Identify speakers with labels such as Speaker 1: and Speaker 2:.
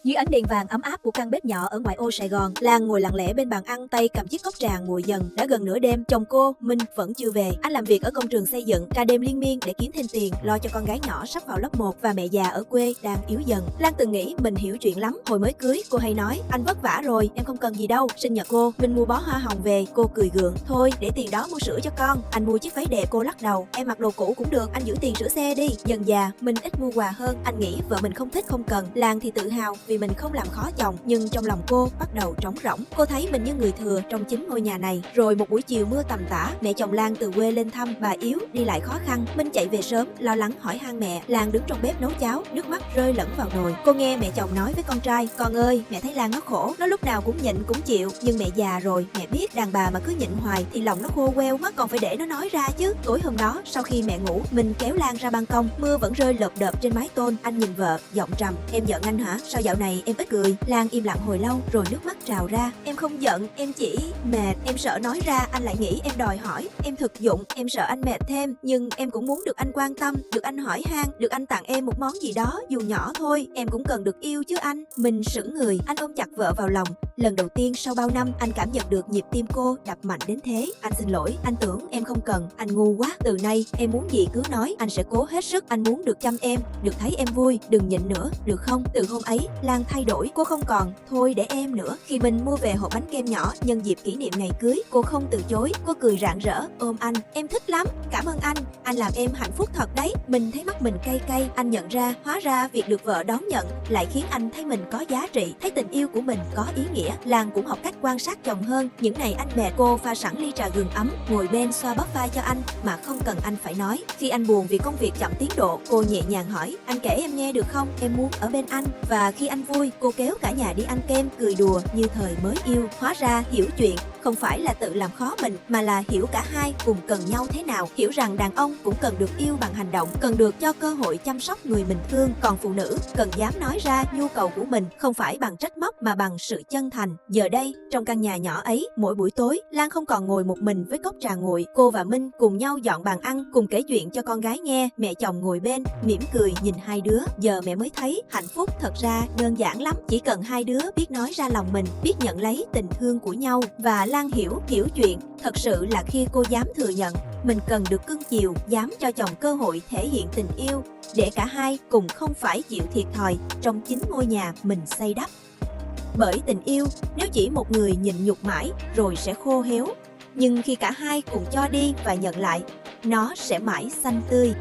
Speaker 1: Dưới ánh đèn vàng ấm áp của căn bếp nhỏ ở ngoại ô Sài Gòn, Lan ngồi lặng lẽ bên bàn ăn, tay cầm chiếc cốc trà nguội dần. Đã gần nửa đêm, chồng cô, Minh, vẫn chưa về. Anh làm việc ở công trường xây dựng, ca đêm liên miên để kiếm thêm tiền, lo cho con gái nhỏ sắp vào lớp 1 và mẹ già ở quê đang yếu dần. Lan từng nghĩ mình hiểu chuyện lắm. Hồi mới cưới, cô hay nói, anh vất vả rồi, em không cần gì đâu. Sinh nhật cô, Minh mua bó hoa hồng về, cô cười gượng. Thôi, để tiền đó mua sữa cho con. Anh mua chiếc váy đẹp, cô lắc đầu. Em mặc đồ cũ cũng được, anh giữ tiền sửa xe đi. Dần già, Minh ít mua quà hơn. Anh nghĩ vợ mình không thích không cần. Lan thì tự hào vì mình không làm khó chồng, nhưng trong lòng cô bắt đầu trống rỗng. Cô thấy mình như người thừa trong chính ngôi nhà này. Rồi một buổi chiều mưa tầm tã, mẹ chồng Lan từ quê lên thăm, bà yếu, đi lại khó khăn. Minh chạy về sớm, lo lắng hỏi han mẹ. Lan đứng trong bếp nấu cháo, nước mắt rơi lẫn vào nồi. Cô nghe mẹ chồng nói với con trai, con ơi, mẹ thấy Lan nó khổ, nó lúc nào cũng nhịn cũng chịu, nhưng mẹ già rồi, mẹ biết đàn bà mà cứ nhịn hoài thì lòng nó khô queo mất, còn phải để nó nói ra chứ. Tối hôm đó, sau khi mẹ ngủ, Minh kéo Lan ra ban công, mưa vẫn rơi lợp đợp trên mái tôn. Anh nhìn vợ, giọng trầm, em giận anh hả? Sao dạo này em ít cười? Lan im lặng hồi lâu, rồi nước mắt trào ra. Em không giận, em chỉ mệt. Em sợ nói ra anh lại nghĩ em đòi hỏi, em thực dụng, em sợ anh mệt thêm. Nhưng em cũng muốn được anh quan tâm, được anh hỏi han, được anh tặng em một món gì đó, dù nhỏ thôi. Em cũng cần được yêu chứ anh. Mình sững người, anh ôm chặt vợ vào lòng. Lần đầu tiên sau bao năm, anh cảm nhận được nhịp tim cô đập mạnh đến thế. Anh xin lỗi, anh tưởng em không cần, anh ngu quá. Từ nay, em muốn gì cứ nói, anh sẽ cố hết sức. Anh muốn được chăm em, được thấy em vui, đừng nhịn nữa, được không? Từ hôm ấy, Lan thay đổi, cô không còn thôi để em nữa. Khi mình mua về hộp bánh kem nhỏ nhân dịp kỷ niệm ngày cưới, cô không từ chối, cô cười rạng rỡ, ôm anh, em thích lắm, cảm ơn anh làm em hạnh phúc thật đấy. Mình thấy mắt mình cay cay, anh nhận ra, hóa ra việc được vợ đón nhận lại khiến anh thấy mình có giá trị, thấy tình yêu của mình có ý nghĩa. Lan cũng học cách quan sát chồng hơn. Những ngày anh mệt, cô pha sẵn ly trà gừng ấm, ngồi bên xoa bóp vai cho anh mà không cần anh phải nói. Khi anh buồn vì công việc chậm tiến độ, cô nhẹ nhàng hỏi, anh kể em nghe được không, em muốn ở bên anh. Và khi anh vui, cô kéo cả nhà đi ăn kem, cười đùa như thời mới yêu. Hóa ra hiểu chuyện không phải là tự làm khó mình, mà là hiểu cả hai cùng cần nhau thế nào, hiểu rằng đàn ông cũng cần được yêu bằng hành động, cần được cho cơ hội chăm sóc người mình thương, còn phụ nữ cần dám nói ra nhu cầu của mình, không phải bằng trách móc mà bằng sự chân thành. Giờ đây, trong căn nhà nhỏ ấy, mỗi buổi tối, Lan không còn ngồi một mình với cốc trà nguội, cô và Minh cùng nhau dọn bàn ăn, cùng kể chuyện cho con gái nghe. Mẹ chồng ngồi bên, mỉm cười nhìn hai đứa. Giờ mẹ mới thấy, hạnh phúc thật ra đơn giản lắm, chỉ cần hai đứa biết nói ra lòng mình, biết nhận lấy tình thương của nhau. Và Lan hiểu chuyện thật sự là khi cô dám thừa nhận mình cần được cưng chiều, dám cho chồng cơ hội thể hiện tình yêu, để cả hai cùng không phải chịu thiệt thòi trong chính ngôi nhà mình xây đắp. Bởi tình yêu, nếu chỉ một người nhịn nhục mãi rồi sẽ khô héo, nhưng khi cả hai cùng cho đi và nhận lại, nó sẽ mãi xanh tươi.